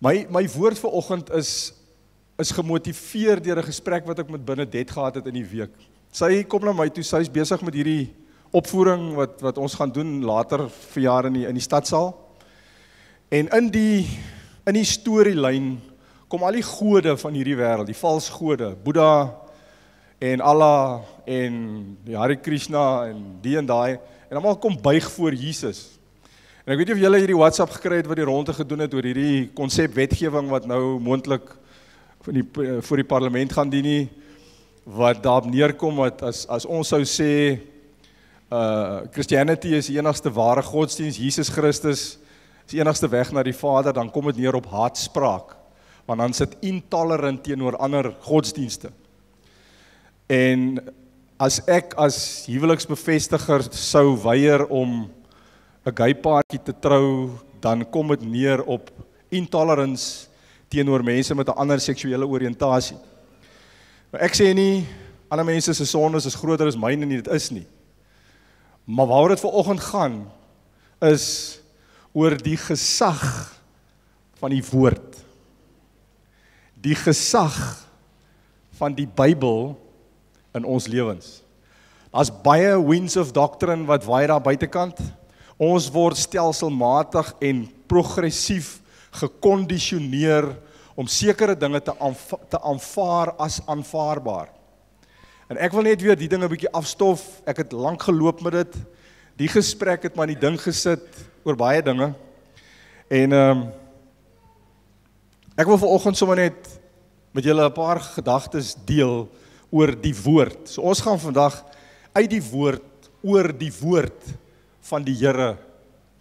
My woord vanoggend is gemotiveer deur 'n gesprek wat ek met Benedette gehad het in die week. Sy kom na my toe, sy is besig met hierdie opvoering wat ons gaan doen later verjaar in die stadsaal. En in die storielyn kom al die gode van hierdie wêreld, die vals gode, Boeddha en Allah en die Hare Krishna en die en daai, en almal kom buig voor Jesus. En ek weet nie of julle hierdie WhatsApp gekry het wat die ronde gedoen het oor hierdie konsep wetgewing wat nou moontlik voor die parlement gaan dien nie, wat daarop neerkom wat as ons sou sê Christianity is die enigste ware godsdienst, Jesus Christus is die enigste weg na die Vader, dan kom dit neer op haatspraak, want dan sit intolerant teenoor ander godsdienste. En as ek as huweliksbevestiger sou weier om 'n gay paartjie te trou, dan kom dit neer op intolerance teenoor mense met 'n ander seksuele oriëntasie. Nou ek sê nie ander mense se sondes is groter as myne nie, dit is nie. Maar waaroor dit vanoggend gaan is oor die gesag van die woord. Die gesag van die Bybel in ons lewens. Daar's baie winds of doctrine wat waai daar buitekant. Ons word stelselmatig en progressief gekondisioneer om sekere dinge te aanvaar as aanvaarbaar. En ek wil net weer die dinge 'n bietjie afstof. Ek het lank geloop met dit. Die gesprek het my in die ding gesit oor baie dinge. En ek wil vanoggend sommer net met julle 'n paar gedagtes deel oor die woord. So ons gaan vandag uit die woord oor die woord van die Here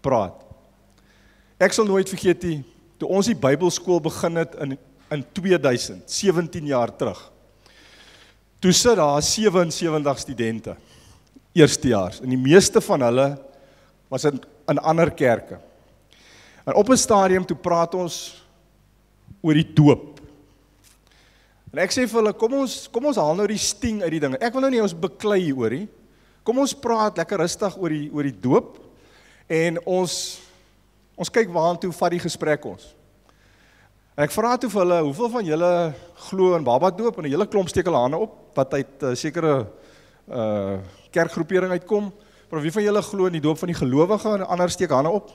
praat. Ek sal nooit vergeet nie, toe ons die Bybelskool begin het in 2000, 17 jaar terug. Toe sit daar 77 studente, eerstejaars, en die meeste van hulle was in ander kerke. En op 'n stadium toe praat ons oor die doop. En ek sê vir hulle, kom ons haal nou die sting uit die dinge. Ek wil nou nie ons beklei hieroor nie. Kom ons praat lekker rustig oor die doop en ons kyk waartoe vat die gesprek ons. En ek vra toe vir hulle, hoeveel van julle glo in baba doop, en 'n hele klomp steek hulle hande op wat uit sekere kerkgroepering uitkom. Maar wie van julle glo in die doop van die gelowige en ander steek hande op?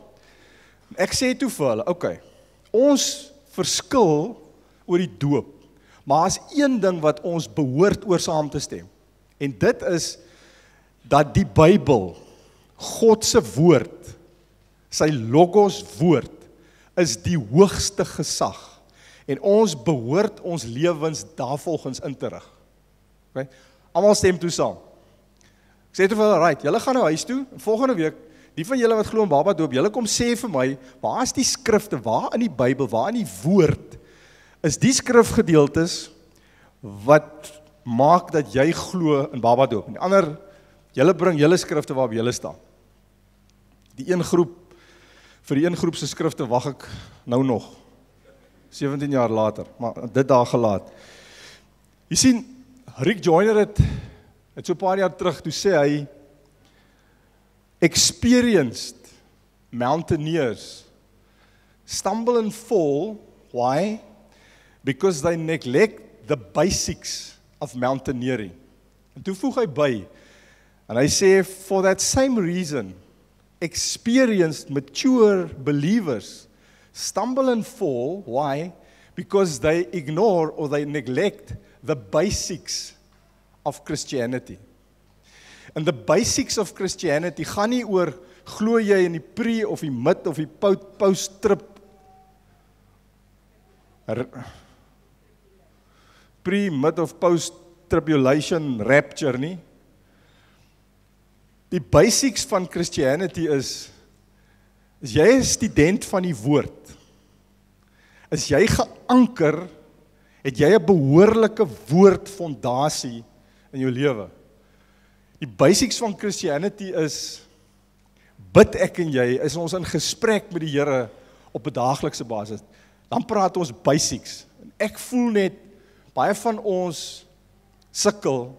Ek sê toe vir hulle, okay, ons verskil oor die doop, maar as een ding wat ons behoort oor saam te stem. En dit is dat die Bybel, God se woord, sy logos woord, is die hoogste gesag. En ons behoort ons lewens daarvolgens in te rig. Okay? Almal stem toe saam. Ek sê toe vir hulle, right, julle gaan nou huis toe, en volgende week, die van julle wat glo in baba doop, julle kom sê vir my, waar is die skrifte, waar in die Bybel, waar in die woord, is die skrifgedeeltes wat maak dat jy glo in baba doop. En die ander, julle bring julle skrifte waarop julle staan. Vir die een groep se skrifte wag ek nou nog, 17 jaar later, maar dit daar gelaat. Jy sien, Rick Joyner het so 'n paar jaar terug, toe sê hy, experienced mountaineers stumble and fall, why? Because they neglect the basics of mountaineering. En toe voeg hy by, en hy sê, for that same reason, experienced, mature believers stumble and fall, why? Because they ignore or they neglect the basics of Christianity. And the basics of Christianity gaan nie oor, glo jy in die pre of die mid of die post-trib, pre-mid of post-tribulation rapture nie. Die basics van Christianity is jy 'n student van die woord, is jy geanker, het jy 'n behoorlike woordfondasie in jou lewe. Die basics van Christianity is, bid ek en jy, is ons in gesprek met die Here op 'n daaglikse basis. Dan praat ons basics. En ek voel net, baie van ons sukkel,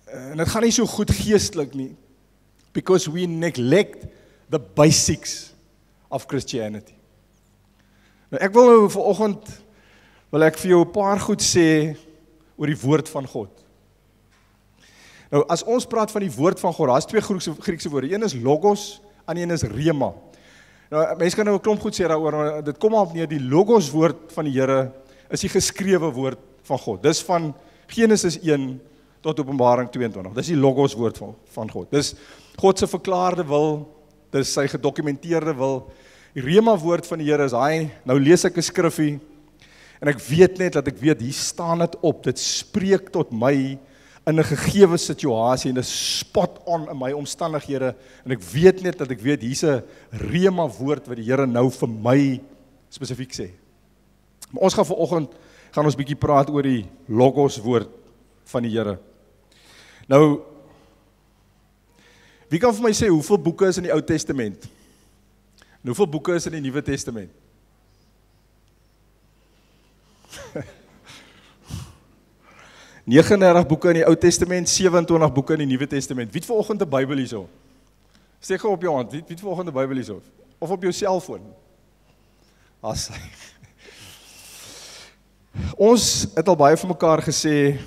en dit gaan nie so goed geestelik nie, because we neglect the basics of Christianity. Nou ek wil nou vanoggend wil ek vir jou 'n paar goed sê oor die woord van God. Nou as ons praat van die woord van God, daar's twee Griekse woorde. Een is logos, en een is rema. Nou mense kan nou 'n klomp goed sê daaroor, maar dit kom op neer die logos woord van die Here is die geskrewe woord van God. Dis van Genesis 1 tot Openbaring 22. Dis die logos woord van God. Dis God se verklaarde wil, dis sy gedokumenteerde wil. Die rema woord van die Here is hy, nou lees ek 'n skriffie en ek weet net dat ek weet hier staan dit op. Dit spreek tot my in 'n gegewe situasie en dit is spot on in my omstandighede en ek weet net dat ek weet hier's 'n rema woord wat die Here nou vir my spesifiek sê. Maar ons gaan vanoggend gaan ons bietjie praat oor die logos woord van die Here. Nou wie kan vir my sê hoeveel boeke is in die Ou Testament? En hoeveel boeke is in die Nuwe Testament? 39 boeke in die Ou Testament, 27 boeke in die Nuwe Testament. Wie het vanoggend 'n Bybel hierso? Steek gou op jou hand. Wie het vanoggend 'n Bybel hierso? Of op jou selfoon? As ons het al baie vir mekaar gesê,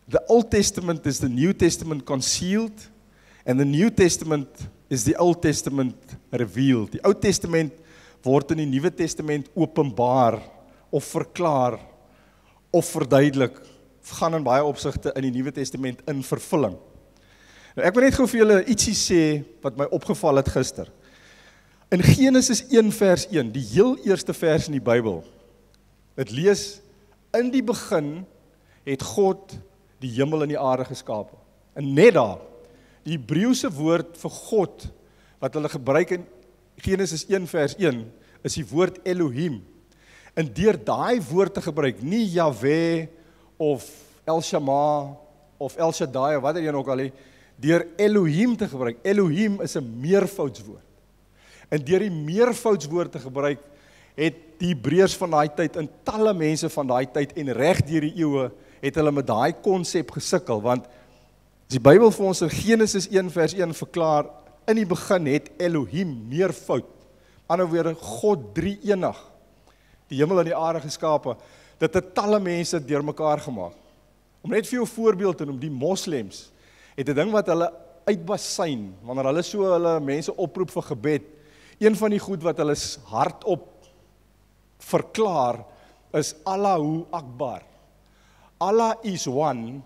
the Old Testament is the New Testament concealed, and the New Testament is the Old Testament revealed. Die Ou Testament word in die Nuwe Testament openbaar, of verklaar, of verduidelik, gaan in baie opsigte in die Nuwe Testament in vervulling. Nou, ek wil net gou vir julle ietsie sê, wat my opgeval het gister. In Genesis 1 vers 1, die heel eerste vers in die Bybel, het lees, in die begin het God die hemel en die aarde geskape. En net daar, die Hebreëse woord vir God, wat hulle gebruik in Genesis 1 vers 1, is die woord Elohim. En deur daai woord te gebruik, nie Yahweh, of El Shammah, of El Shaddai, of wat er jy ook al, deur Elohim te gebruik. Elohim is 'n meervoudswoord. En deur die meervoudswoord te gebruik, het die Hebreërs van daai tyd, en talle mense van daai tyd, en reg deur die eeue, het hulle met daai konsep gesukkel, want as die Bybel vir ons in Genesis 1 vers 1 verklaar, in die begin het Elohim meervoud, ander woorde, God drie-enig, die hemel en die aarde geskape, dit het talle mense deur mekaar gemaak. Om net vir jou voorbeeld te noem, die moslems, het 'n ding wat hulle uitbasyn, wanneer hulle so hulle mense oproep vir gebed, een van die goed wat hulle hardop verklaar, is Allahu Akbar. Allah is one,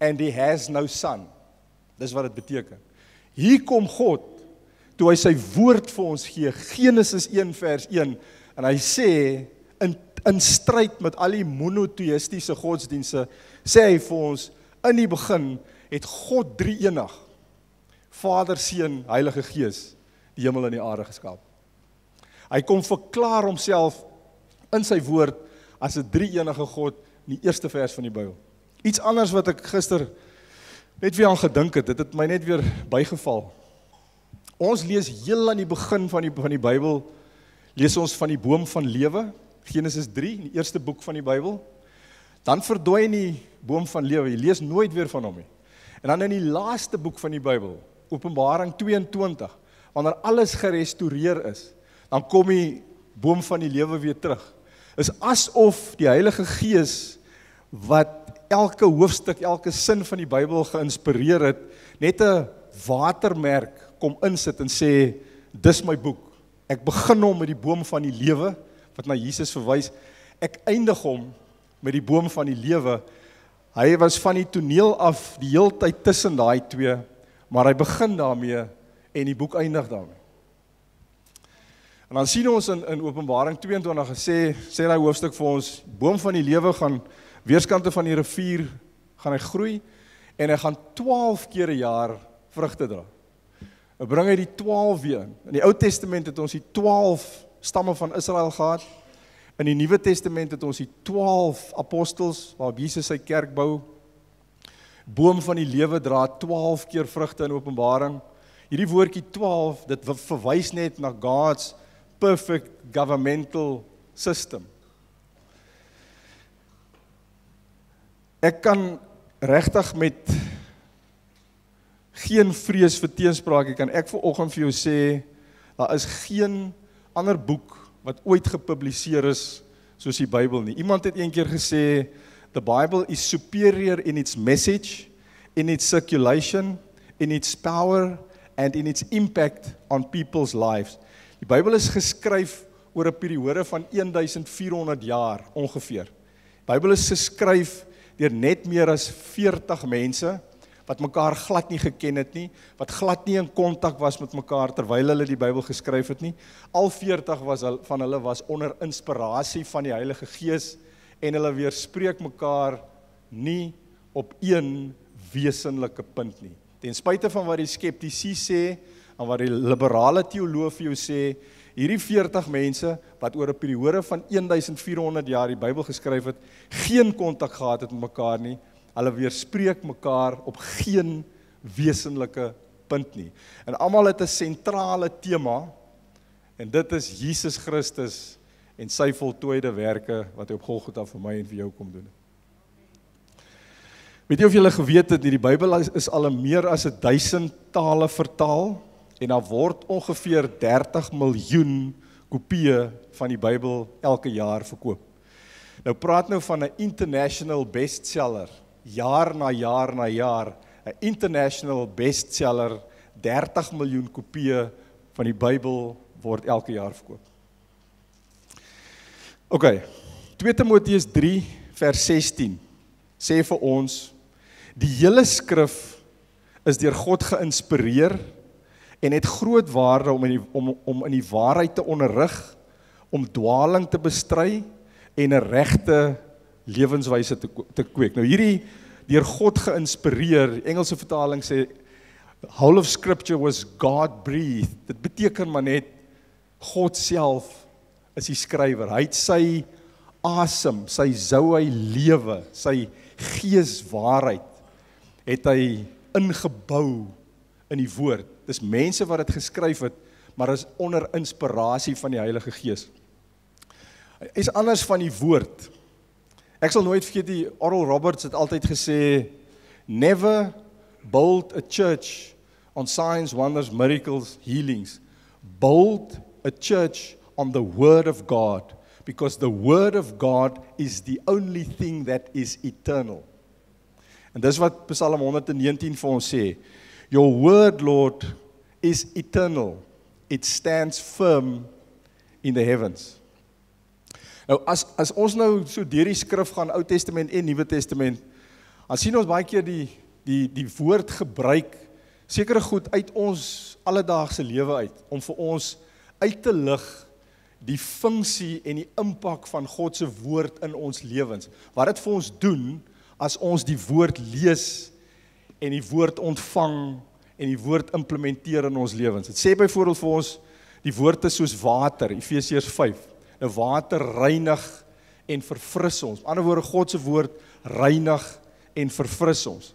and he has no son. Dis wat dit beteken. Hier kom God, toe hy sy woord vir ons gee, Genesis 1 vers 1, en hy sê, in stryd met al die monotheïstiese godsdienste, sê hy vir ons, in die begin het God drie-enig, Vader, Seun, Heilige Gees, die hemel en die aarde geskaap. Hy kom verklaar homself in sy woord as 'n drie-enige God in die eerste vers van die Bybel. Iets anders wat ek gister net weer aan gedink het, dit het my net weer bygeval. Ons lees heel aan die begin van die Bybel, lees ons van die boom van lewe, Genesis 3, die eerste boek van die Bybel. Dan verdwyn die boom van lewe, jy lees nooit weer van hom nie. En dan in die laaste boek van die Bybel, Openbaring 22, wanneer alles gerestoreer is, dan kom die boom van die lewe weer terug. Is asof die Heilige Gees, wat elke hoofstuk, elke sin van die Bybel geïnspireer het, net 'n watermerk kom insit en sê, dis my boek. Ek begin hom met die boom van die lewe, wat na Jesus verwys. Ek eindig hom met die boom van die lewe. Hy was van die toneel af die hele tyd tussen daai twee, maar hy begin daarmee en die boek eindig daarmee. En dan sien ons in Openbaring 22 sê daai hoofstuk vir ons, boom van die lewe gaan weerskante van die rivier gaan hy groei en hy gaan 12 keer 'n jaar vrugte dra. Nou bring hy die 12 weer in. In die Ou Testament het ons die 12 stamme van Israel gehad. In die Nuwe Testament het ons die 12 apostels waarop Jesus sy kerk bou. Boom van die lewe dra 12 keer vrugte in Openbaring. Hierdie woordjie 12, dit verwys net na God's perfect governmental system. Ek kan regtig met geen vrees vir teenspraak, kan ek vanoggend vir jou sê, daar is geen ander boek wat ooit gepubliseer is soos die Bybel nie. Iemand het een keer gesê, the Bible is superior in its message, in its circulation, in its power and in its impact on people's lives. Die Bybel is geskryf oor 'n periode van 1400 jaar ongeveer. Die Bybel is geskryf deur net meer as 40 mense wat mekaar glad nie geken het nie, wat glad nie in kontak was met mekaar terwyl hulle die Bybel geskryf het nie. Al 40 van hulle was onder inspirasie van die Heilige Gees en hulle weerspreek mekaar nie op een wesenlike punt nie. Ten spyte van wat die skeptici sê en wat die liberale teoloog vir jou sê, hierdie 40 mense wat oor 'n periode van 1400 jaar die Bybel geskryf het, geen kontak gehad het met mekaar nie. Hulle weerspreek mekaar op geen wesenlike punt nie. En almal het 'n sentrale tema en dit is Jesus Christus en sy voltooide werke wat hy op Golgotha vir my en vir jou kom doen. Weet jy of julle geweet het, die Bybel is al in meer as 1000 tale vertaal en daar word ongeveer 30 miljoen kopieë van die Bybel elke jaar verkoop. Nou praat nou van 'n international bestseller, jaar na jaar na jaar, 'n international bestseller, 30 miljoen kopieë van die Bybel word elke jaar verkoop. OK, 2 Timoteus 3 vers 16 sê vir ons, die hele skrif is deur God geïnspireer en het groot waarde om in die waarheid te onderrig, om dwaling te bestry en 'n regte lewenswyse te kweek. Nou hierdie deur God geïnspireer, die Engelse vertaling sê, the whole of scripture was God breathed. Dit beteken maar net, God self is die skrywer. Hy het sy asem, sy zoe lewe, sy geeswaarheid, het hy ingebou in die woord. Dis mense wat dit geskryf het, maar is onder inspirasie van die Heilige Gees. Is anders van die woord. Ek sal nooit vergeet, die Oral Roberts het altyd gesê, never build a church on signs, wonders, miracles, healings. Build a church on the word of God, because the word of God is the only thing that is eternal. En dis wat Psalm 119 vir ons sê, your word, Lord, is eternal. It stands firm in the heavens. Nou, as ons nou so deur die skrif gaan, Ou Testament en Nuwe Testament, dan sien ons baie keer die woord gebruik, sekere goed uit ons alledaagse lewe uit, om vir ons uit te lig die funksie en die impak van God se woord in ons lewens. Wat dit vir ons doen, as ons die woord lees, en die woord ontvang, en die woord implementeer in ons lewens. Het sê byvoorbeeld vir ons, die woord is soos water, Efesiërs 5. Nou water reinig en verfris ons. Met ander woorde, God se woord reinig en verfris ons.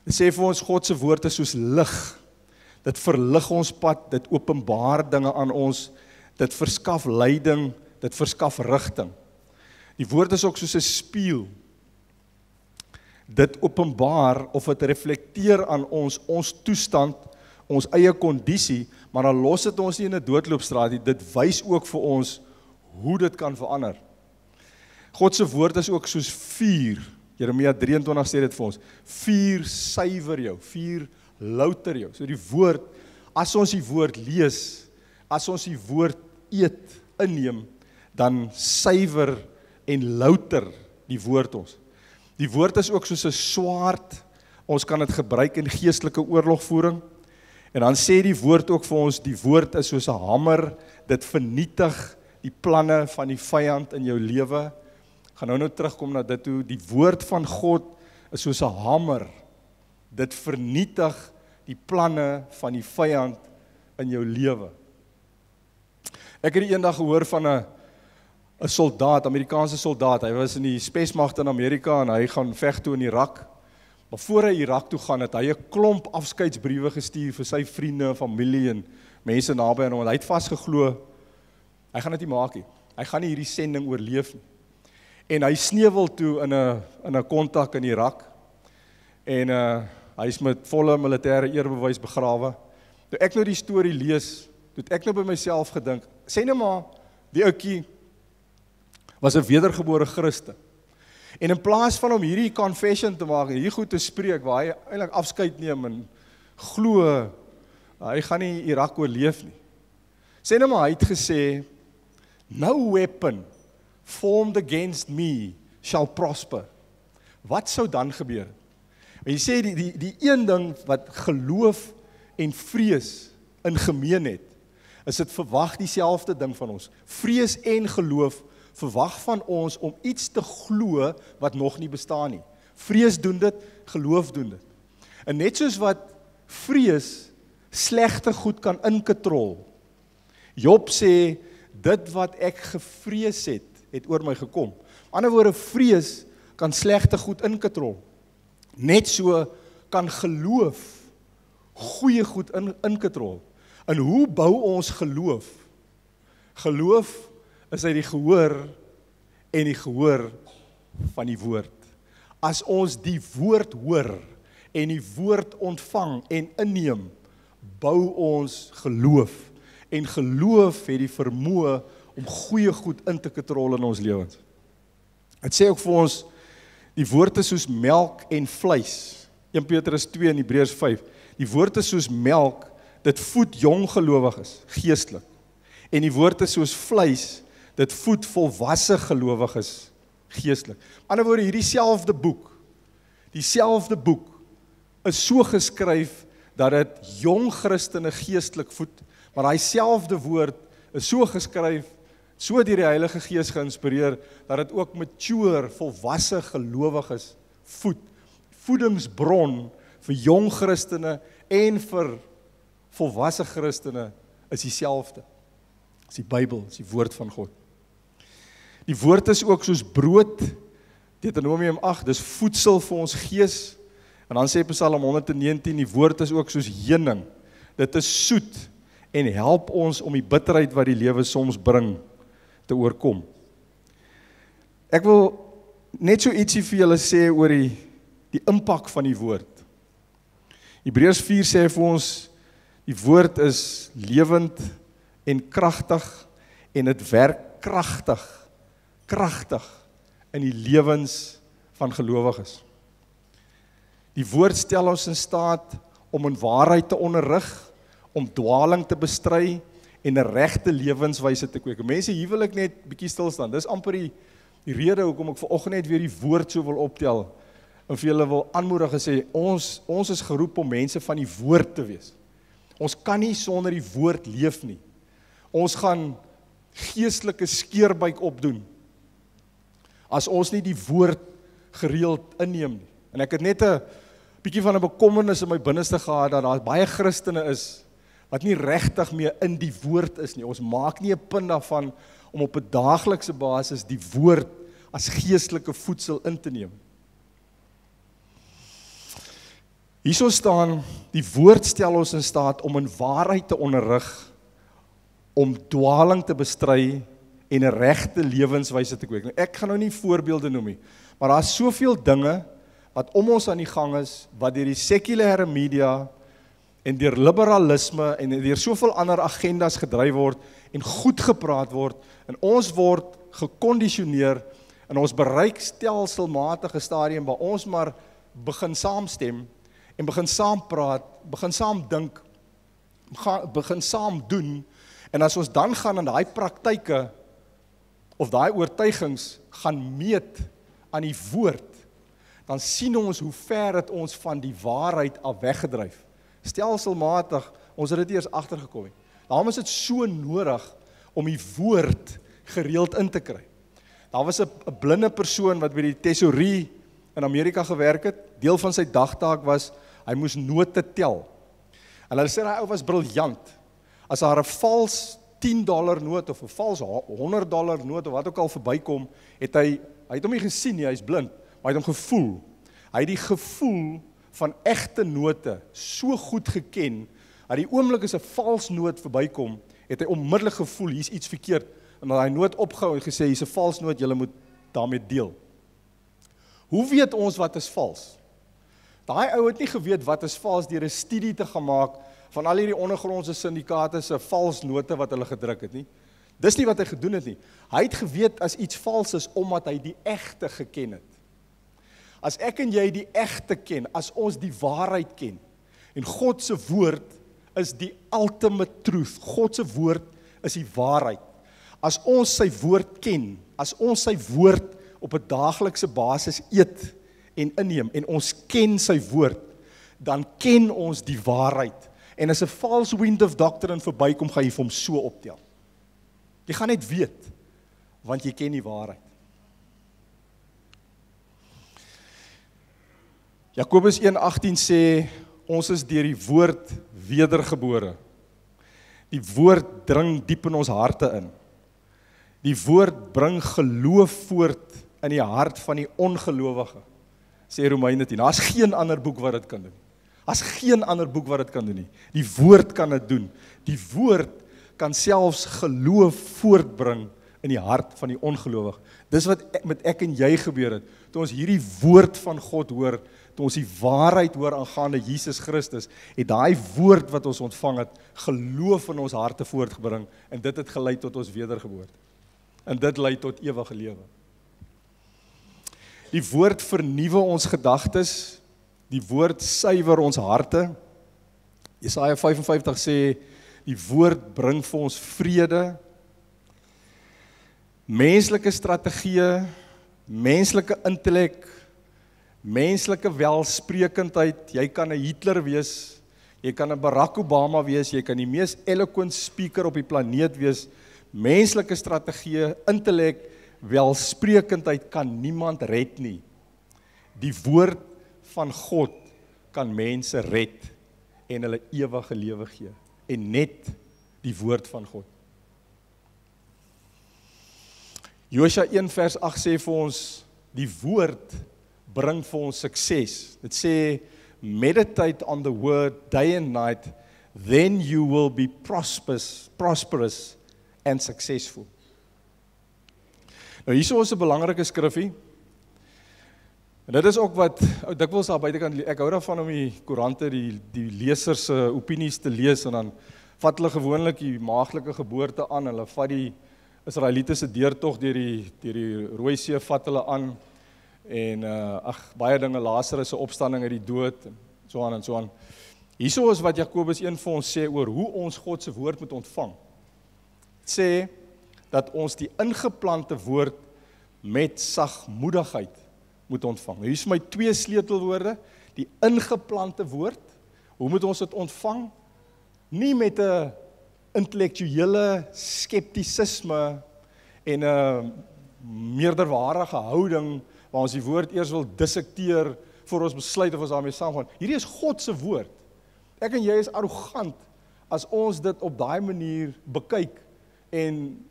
Dit sê vir ons, God se woord is soos lig. Dit verlig ons pad, dit openbaar dinge aan ons, dit verskaf leiding, dit verskaf rigting. Die woord is ook soos 'n spieël. Dit openbaar of dit reflekteer aan ons toestand, ons eie kondisie, maar dan los dit ons nie in 'n doodloopstraat nie. Dit wys ook vir ons hoe dit kan verander. God se woord is ook soos vuur. Jeremia 23 sê dit vir ons. Vuur suiwer jou, vuur louter jou. So die woord, as ons die woord lees, as ons die woord eet, inneem, dan suiwer en louter die woord ons. Die woord is ook soos 'n swaard, ons kan dit gebruik in geestelike oorlogvoering, en dan sê die woord ook vir ons, die woord is soos 'n hamer, dit vernietig die planne van die vyand in jou lewe. Ek gaan nou terugkom na dit toe, die woord van God is soos 'n hamer, dit vernietig die planne van die vyand in jou lewe. Ek het eendag gehoor van 'n soldaat, Amerikaanse soldaat, hy was in die spesmagte in Amerika en hy gaan veg toe in Irak. Maar voor hy Irak toe gaan, het hy 'n klomp afskeidsbriewe gestuur vir sy vriende, familie en mense naby aan hom. En hy het vasgeglo, hy gaan dit nie maak nie. Hy gaan nie hierdie sending oorleef nie. En hy sneuwel toe in 'n kontak in Irak. En hy is met volle militêre eerbewys begrawe. Toe ek nou die storie lees, toe ek nou by myself gedink, sê nou maar, Die ouetjie was 'n wedergebore Christen. En in plaas van om hierdie confession te maak en hier goed te spreek waar hy eintlik afskeid neem en glo hy gaan nie Irak oorleef nie. Sê nou maar hy het gesê no weapon formed against me shall prosper. Wat sou dan gebeur? En jy sê die een ding wat geloof en vrees in gemeen het, is dit verwag dieselfde ding van ons. Vrees en geloof verwag van ons om iets te glo wat nog nie bestaan nie. Vrees doen dit, geloof doen dit. En net soos wat vrees slegte goed kan inkatrol. Job sê, dit wat ek gevrees het, het oor my gekom. Aan die ander woorde, vrees kan slegte goed inkatrol. Net so kan geloof goeie goed inkatrol. En hoe bou ons geloof? Geloof is uit die gehoor en die gehoor van die woord. As ons die woord hoor en die woord ontvang en inneem, bou ons geloof. En geloof het die vermoë om goeie goed in te katrol in ons lewens. Het sê ook vir ons, die woord is soos melk en vleis. 1 Petrus 2 en Hebreërs 5. Die woord is soos melk, dit voed jong gelowiges, geestelik. En die woord is soos vleis, dit voed volwasse gelowiges, geestelik. Aan die ander woorde, hierdie selfde boek, is so geskryf, dat dit jong Christene geestelik voed, maar daai selfde woord is so geskryf, so deur die Heilige Gees geïnspireer, dat dit ook mature, volwasse gelowiges voed. Voedingsbron vir jong Christene en vir volwasse Christene is dieselfde. Dis die Bybel, dis die woord van God. Die woord is ook soos brood, Deuteronomium 8, dis voedsel vir ons gees. En dan sê Psalm 119, die woord is ook soos heuning. Dit is soet en help ons om die bitterheid wat die lewe soms bring te oorkom. Ek wil net so ietsie vir julle sê oor die impak van die woord. Hebreërs 4 sê vir ons, die woord is lewend en kragtig en dit werk kragtig in die lewens van gelowiges. Die woord stel ons in staat om in waarheid te onderrig, om dwaling te bestry en 'n regte lewenswyse te kweek. Mense, hier wil ek net bietjie stil staan. Dis amper die rede hoekom ek vanoggend net weer die woord so wil optel en vir julle wil aanmoedig en sê, ons is geroep om mense van die woord te wees. Ons kan nie sonder die woord leef nie. Ons gaan geestelike skeurbuik opdoen as ons nie die woord gereeld inneem nie. En ek het net 'n bietjie van 'n bekommernis in my binneste gehad dat daar baie Christene is wat nie regtig meer in die woord is nie. Ons maak nie 'n punt daarvan om op 'n daaglikse basis die woord as geestelike voedsel in te neem. Hierso staan, die woord stel ons in staat om in waarheid te onderrig, om dwaling te bestry en 'n regte lewenswyse te kweek. Ek gaan nou nie voorbeelde noem nie, maar daar is soveel dinge wat om ons aan die gang is, wat deur die sekulêre media en deur liberalisme en deur soveel ander agendas gedryf word en goed gepraat word, en ons word gekondisioneer en ons bereik stelselmatige stadium waar ons maar begin saamstem en begin saam praat, begin saam dink, begin saam doen, en as ons dan gaan in daai praktyke of daai oortuigings gaan meet aan die woord, dan sien ons hoe ver het ons van die waarheid af weggedryf. Stelselmatig, ons het dit eers agtergekom nie. Daarom is dit so nodig om die woord gereeld in te kry. Daar was 'n blinde persoon wat by die tesourie in Amerika gewerk het. Deel van sy dagtaak was, hy moes note tel. En hulle sê hy ou was briljant. As daar 'n vals $10 noot of 'n vals $100 noot of wat ook al verbykom, het hy het hom nie gesien nie, hy is blind, maar hy het hom gevoel. Hy het die gevoel van egte note so goed geken, dat die oomblik as 'n vals noot verbykom, het hy onmiddellik gevoel, hier's iets verkeerd, en dan hy noot opgehou en gesê, hier's 'n vals noot, julle moet daarmee deel. Hoe weet ons wat is vals? Daai ou het nie geweet wat is vals deur 'n studie te gaan maak van al hierdie ondergrondse syndikaate se vals note wat hulle gedruk het nie. Dis nie wat hy gedoen het nie. Hy het geweet as iets vals is, omdat hy die egte geken het. As ek en jy die egte ken, as ons die waarheid ken, en God se woord is die ultimate truth, God se woord is die waarheid. As ons sy woord ken, as ons sy woord op 'n daaglikse basis eet en inneem, en ons ken sy woord, dan ken ons die waarheid. En as 'n false wind of doctrine verbykom, gaan jy vir hom so optel. Jy gaan net weet, want jy ken die waarheid. Jakobus 1:18 sê, ons is deur die woord wedergebore. Die woord dring diep in ons harte in. Die woord bring geloof voort in die hart van die ongelowige, sê Romeine 10. Daar's geen ander boek wat dit kan doen. Daar's geen ander boek wat dit kan doen nie. Die woord kan dit doen. Die woord kan selfs geloof voortbring in die hart van die ongelowige. Dis wat met ek en jy gebeur het. Toe ons hierdie woord van God hoor, toe ons die waarheid hoor aangaande Jesus Christus, het daai woord wat ons ontvang het, geloof in ons harte voortgebring, en dit het gelei tot ons wedergeboorte. En dit lei tot ewige lewe. Die woord vernuwe ons gedagtes, die woord suiwer ons harte. Jesaja 55 sê, die woord bring vir ons vrede. Menslike strategieë, menslike intellek, menslike welsprekendheid, jy kan 'n Hitler wees, jy kan 'n Barack Obama wees, jy kan die mees eloquent speaker op die planeet wees, menslike strategieë, intellek, welsprekendheid kan niemand red nie. Die woord van God kan mense red en hulle ewige lewe gee, en net die woord van God. Josua 1 vers 8 sê vir ons, die woord bring vir ons sukses. Dit sê, meditate on the word day and night, then you will be prosperous and successful. Nou hierso is 'n belangrike skrifgie. En dit is ook wat, dikwels daar buitekant, ek hou daarvan om die koerante, die lesers se opinies te lees, en dan vat hulle gewoonlik die maaglike geboorte aan, hulle vat die Israeliete se deurtog deur die Rooi See, vat hulle aan, en baie dinge, Lazarus se opstanding uit die dood, en so aan en so aan. Hierso is wat Jakobus 1 vir ons sê oor hoe ons God se woord moet ontvang. Het sê dat ons die ingeplante woord met sagmoedigheid moet ontvang. Hier is my 2 sleutelwoorde, die ingeplante woord, hoe moet ons dit ontvang? Nie met 'n intellektuele skeptisisme en 'n meerderwaardige houding, waar ons die woord eers wil dissekteer, voor ons besluit of ons daarmee saamgaan. Hierdie is God se woord. Ek en jy is arrogant, as ons dit op daai manier bekyk, en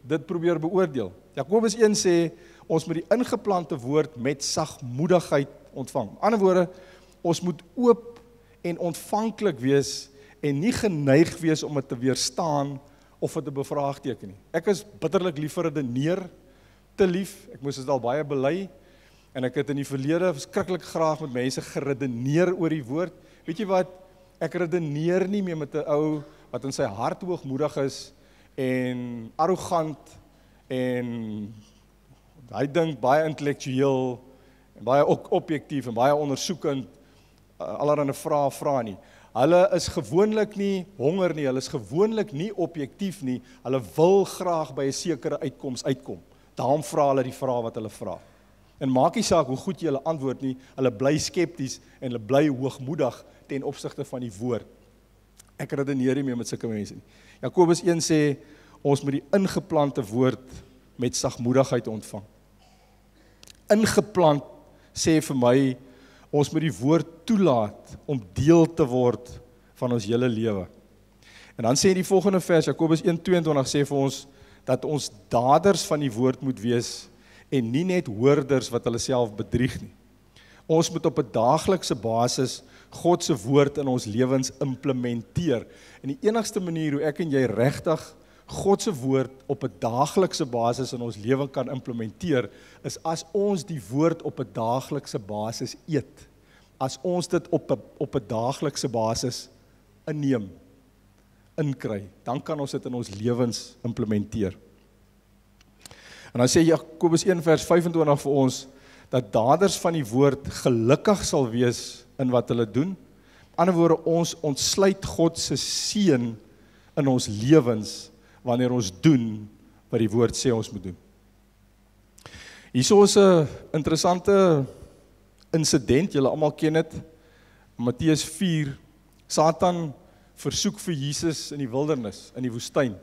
dit probeer beoordeel. Jakobus 1 sê, ons moet die ingeplante woord met sagmoedigheid ontvang. Met ander woorde, ons moet oop en ontvanklik wees, en nie geneig wees om dit te weerstaan, of dit te bevraagteken nie. Ek is bitterlik lief vir redeneer, te lief, ek moes dit al baie bely, en ek het in die verlede verskriklik graag met mense geredeneer oor die woord. Weet jy wat, ek redeneer nie meer met 'n ou, wat in sy hart hoogmoedig is, en arrogant, en hy dink baie intellektueel, en baie ook objektief, en baie ondersoekend, allerhande vrae vra nie. Hulle is gewoonlik nie honger nie, hulle is gewoonlik nie objektief nie, hulle wil graag by 'n sekere uitkoms uitkom. Daarom vra hulle die vrae wat hulle vra. En maak nie saak hoe goed jy hulle antwoord nie, hulle bly skepties, en hulle bly hoogmoedig ten opsigte van die woord. Ek redeneer nie meer met sulke mense nie. Jakobus 1 sê, ons moet die ingeplante woord met sagmoedigheid ontvang. Ingeplant sê vir my, ons moet die woord toelaat om deel te word van ons hele lewe. En dan sê die volgende vers, Jakobus 1:22 sê vir ons, dat ons daders van die woord moet wees, en nie net hoorders wat hulle self bedrieg nie. Ons moet op 'n daaglikse basis God se woord in ons lewens implementeer. En die enigste manier hoe ek en jy regtig God se woord op 'n daaglikse basis in ons lewe kan implementeer, is as ons die woord op 'n daaglikse basis eet. As ons dit op 'n daaglikse basis inneem. inkry. Dan kan ons dit in ons lewens implementeer. En dan sê Jakobus 1 vers 25 vir ons, dat daders van die woord gelukkig sal wees in wat hulle doen. Met ander woorde, ons ontsluit God se seën in ons lewens, wanneer ons doen wat die woord sê ons moet doen. Hierso is 'n interessante insident, julle almal ken dit, Matteus 4, Satan versoek vir Jesus in die wildernis, in die woestyn.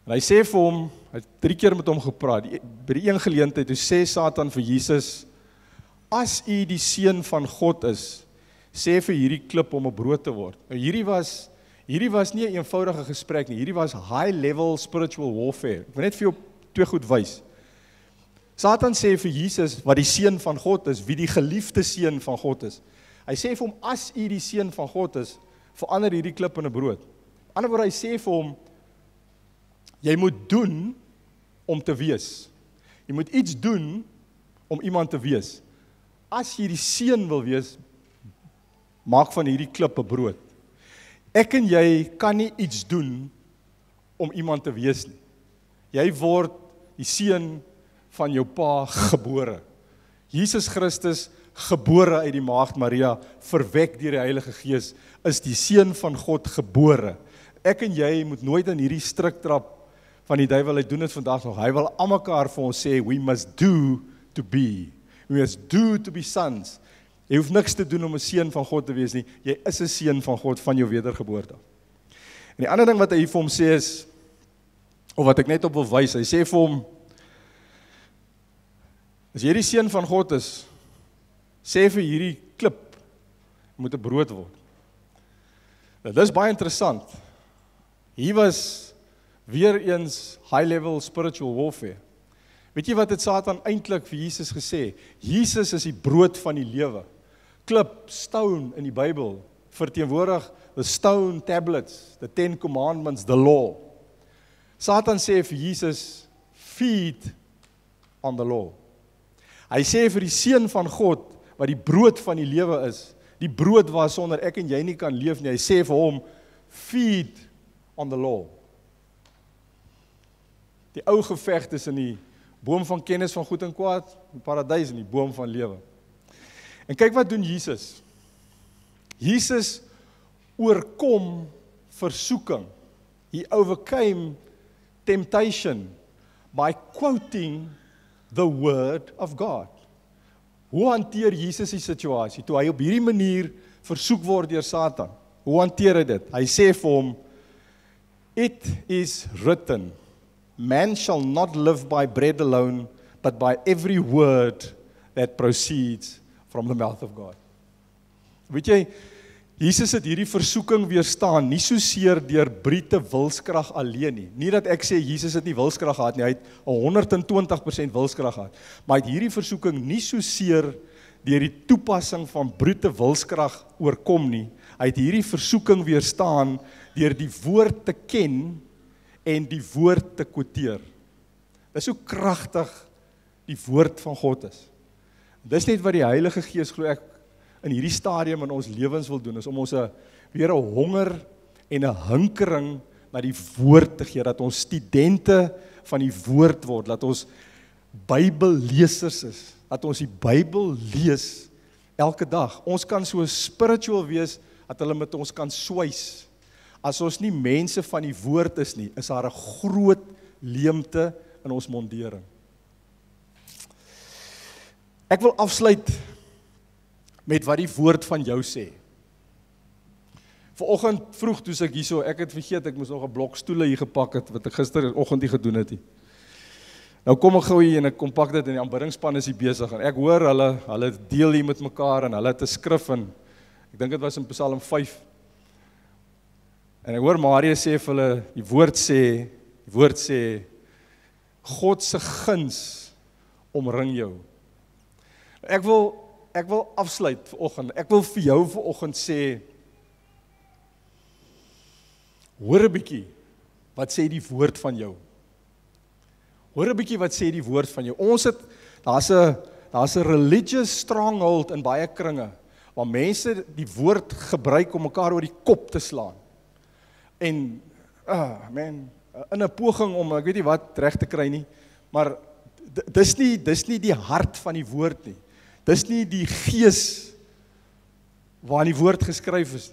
En hy sê vir hom, hy het 3 keer met hom gepraat, by die een geleentheid, toe sê Satan vir Jesus, as u die seun van God is, sê vir hierdie klip om 'n brood te word. Nou hierdie was nie 'n eenvoudige gesprek nie, hierdie was high level spiritual warfare. Ek wil net vir jou 2 goed wys. Satan sê vir Jesus, wat die seun van God is, wie die geliefde seun van God is. Hy sê vir hom, as u die seun van God is, verander hierdie klip in 'n brood. Aan die ander woord, hy sê vir hom, jy moet doen om te wees. Jy moet iets doen om iemand te wees. As jy die seun wil wees, maak van hierdie klip 'n brood. Ek en jy kan nie iets doen om iemand te wees nie. Jy word die seun van jou pa gebore. Jesus Christus, gebore uit die maagd Maria, verwek deur die Heilige Gees, is die seun van God gebore. Ek en jy moet nooit in hierdie strik trap van die duiwel, hy doen dit vandag nog. Hy wil almekaar vir ons sê, we must do to be. We must do to be sons. Jy hoef niks te doen om 'n seun van God te wees nie. Jy is 'n seun van God van jou wedergeboorte. En die ander ding wat hy vir hom sê is, of wat ek net op wil wys, hy sê vir hom, as jy die seun van God is, sê vir hierdie klip, moet 'n brood word. Nou, dit is baie interessant. Hier was weer eens high level spiritual warfare. Weet jy wat het Satan eintlik vir Jesus gesê? Jesus is die brood van die lewe. Klip, stone in die Bybel, verteenwoordig the stone tablets, the 10 commandments, the law. Satan sê vir Jesus, feed on the law. Hy sê vir die seun van God, wat die brood van die lewe is, die brood waarsonder ek en jy nie kan leef nie, hy sê vir hom, feed on the law. Die ou geveg tussen die boom van kennis van goed en kwaad, die paradys en die boom van lewe. En kyk wat doen Jesus. Jesus oorkom versoeking. He overcame temptation by quoting the word of God. Hoe hanteer Jesus die situasie? Toe hy op hierdie manier versoek word deur Satan. Hoe hanteer hy dit? Hy sê vir hom, it is written, man shall not live by bread alone, but by every word that proceeds from the mouth of God. Weet jy, Jesus het hierdie versoeking weerstaan, nie soseer deur brute wilskrag alleen nie. Nie dat ek sê Jesus het nie wilskrag gehad nie, hy het 120% wilskrag gehad. Maar hy het hierdie versoeking nie soseer deur die toepassing van brute wilskrag oorkom nie. Hy het hierdie versoeking weerstaan deur die woord te ken en die woord te quoteer. Dis hoe kragtig die woord van God is. Dis net wat die Heilige Gees, glo ek, in hierdie stadium in ons lewens wil doen, is om ons weer 'n honger en 'n hinkering na die woord te gee, dat ons studente van die woord word, dat ons Bybellesers is, dat ons die Bybel lees elke dag. Ons kan so spiritual wees, dat hulle met ons kan swys. As ons nie mense van die woord is nie, is daar 'n groot leemte in ons mondering. Ek wil afsluit met wat die woord van jou sê. Vanoggend vroeg toe ek hierso, ek het vergeet, ek moes nog 'n blok stoele hier gepak het, wat ek gisteroggend nie gedoen het nie. Nou kom ek gou hier en ek kom pak dit en die aanbiddingspan is hier besig, en ek hoor hulle deel hier met mekaar, en hulle het 'n skrif in, ek dink dit was in Psalm 5, en ek hoor Maria sê vir hulle, die woord sê, God se guns omring jou. Ek wil afsluit vanoggend. Ek wil vir jou vanoggend sê, hoor 'n bietjie wat sê die woord van jou. Hoor 'n bietjie wat sê die woord van jou. Daar's 'n religious stronghold in baie kringe, waar mense die woord gebruik om mekaar oor die kop te slaan. En, man, in 'n poging om, ek weet nie wat reg te kry nie, maar dis nie die hart van die woord nie. Dis nie die gees waarin die woord geskryf is.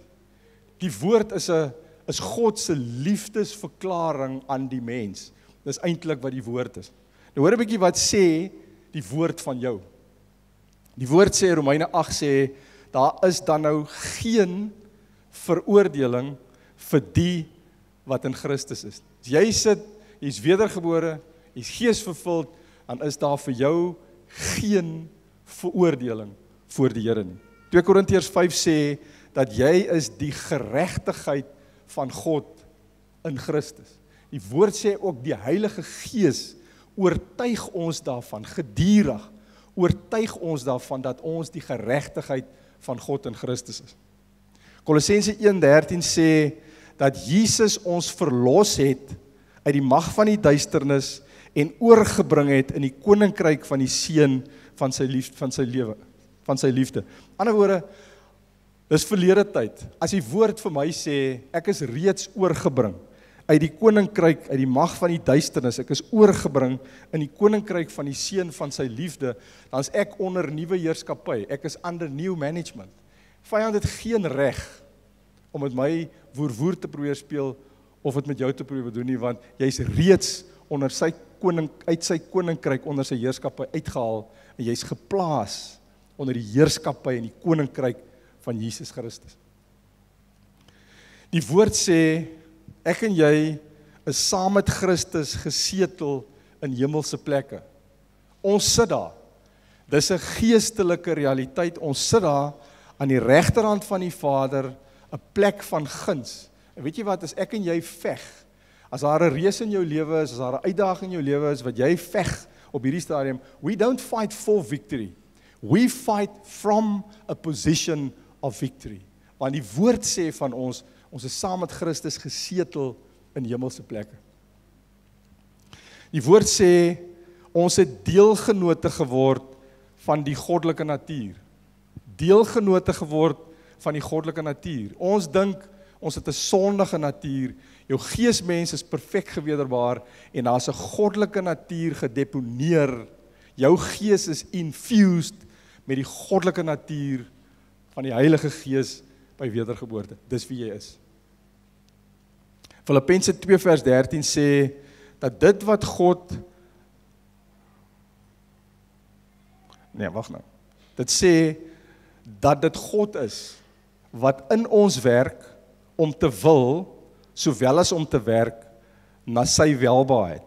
Die woord is God se liefdesverklaring aan die mens. Dis eintlik wat die woord is. Nou hoor 'n bietjie wat sê die woord van jou. Die woord sê, Romeine 8 sê, daar is dan nou geen veroordeling vir die wat in Christus is. As jy sit, jy's wedergebore, jy's geesvervuld, dan is daar vir jou geen veroordeling voor die Here nie. 2 Korintiërs 5 sê, dat jy is die geregtigheid van God in Christus. Die woord sê ook, die Heilige Gees oortuig ons daarvan, gedurig, oortuig ons daarvan, dat ons die geregtigheid van God in Christus is. Kolossense 1:13 sê, dat Jesus ons verlos het uit die mag van die duisternis en oorgebring het in die koninkryk van die seun van sy liefde. Ander woorde, dis verlede tyd. As die woord vir my sê, ek is reeds oorgebring uit die koninkryk, uit die mag van die duisternis, ek is oorgebring in die koninkryk van die seun van sy liefde, dan is ek onder nuwe heerskappy, ek is under new management. Vyand het geen reg om met my woer te probeer speel, of het met jou te probeer doen nie, want jy is reeds onder uit sy koninkryk, onder sy heerskappy uitgehaal, en jy is geplaas onder die heerskappy en die koninkryk van Jesus Christus. Die woord sê, ek en jy is saam met Christus gesetel in hemelse plekke. Ons sit daar. Dis 'n geestelike realiteit. Ons sit daar aan die regterhand van die Vader, 'n plek van guns. En weet jy wat, as ek en jy veg, as daar 'n reus in jou lewe is, as daar 'n uitdaging in jou lewe is, wat jy veg op hierdie stadium, we don't fight for victory. We fight from a position of victory. Want die woord sê van ons is saam met Christus gesetel in hemelse plekke. Die woord sê, ons het deelgenote geword van die goddelike natuur. Deelgenote geword van die goddelike natuur. Ons dink, ons het 'n sondige natuur, jou geesmens is perfek gewederbaar, en daar is 'n goddelike natuur gedeponeer. Jou gees is infused met die goddelike natuur van die Heilige Gees by wedergeboorte. Dis wie jy is. Filippense 2 vers 13 sê, dat dit wat God, dit sê, dat dit God is, wat in ons werk, om te wil, sowel as om te werk, na sy welbehae.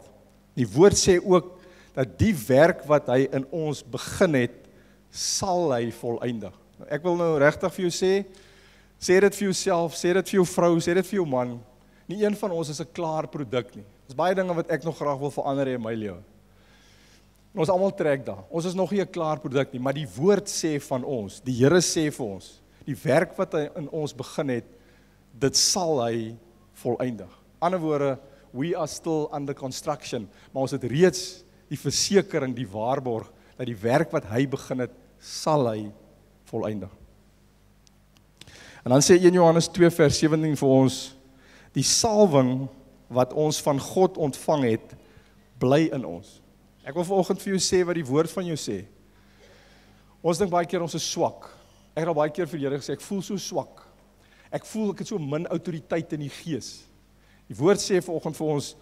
Die woord sê ook, dat die werk wat hy in ons begin het, sal hy volëindig. Ek wil nou regtig vir jou sê dit vir jouself, sê dit vir jou vrou, sê dit vir jou man, nie een van ons is 'n klaar produk nie. Daar's baie dinge wat ek nog graag wil verander in my lewe. Ons almal trek daar. Ons is nog nie 'n klaar produk nie, maar die woord sê van ons, die Here sê vir ons, die werk wat hy in ons begin het, dit sal hy volëindig. Ander woorde, we are still under construction, maar ons het reeds die versekering, die waarborg, dat die werk wat hy begin het, sal hy volëindig. En dan sê 1 Johannes 2 vers 17 vir ons, die salwing wat ons van God ontvang het, bly in ons. Ek wil vanoggend vir jou sê wat die woord van jou sê. Ons dink baie keer ons is swak. Ek het al baie keer vir die Here gesê, ek voel so swak. Ek voel ek het so min autoriteit in die gees. Die woord sê vanoggend vir ons,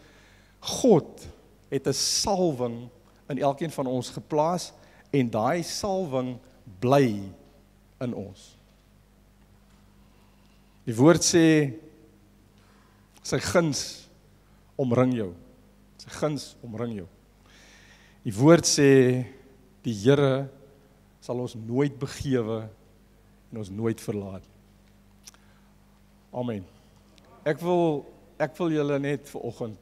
God het 'n salwing in elkeen van ons geplaas, en daai salwing bly in ons. Die woord sê, sy guns omring jou. Sy guns omring jou. Die woord sê, die Here sal ons nooit begewe en ons nooit verlaat. Amen. Ek wil julle net vanoggend,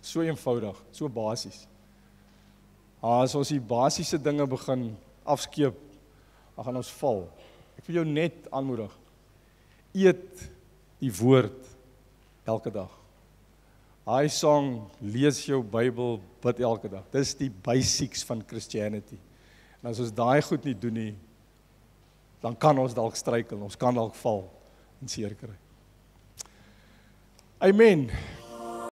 so eenvoudig, so basies. As ons die basiese dinge begin afskeep, dan gaan ons val. Ek wil jou net aanmoedig, eet die woord elke dag. Hy song, lees jou Bybel, bid elke dag. Dis die basics van Christianity. En as ons daai goed nie doen nie, dan kan ons dalk struikel, ons kan dalk val en seer kry. Amen.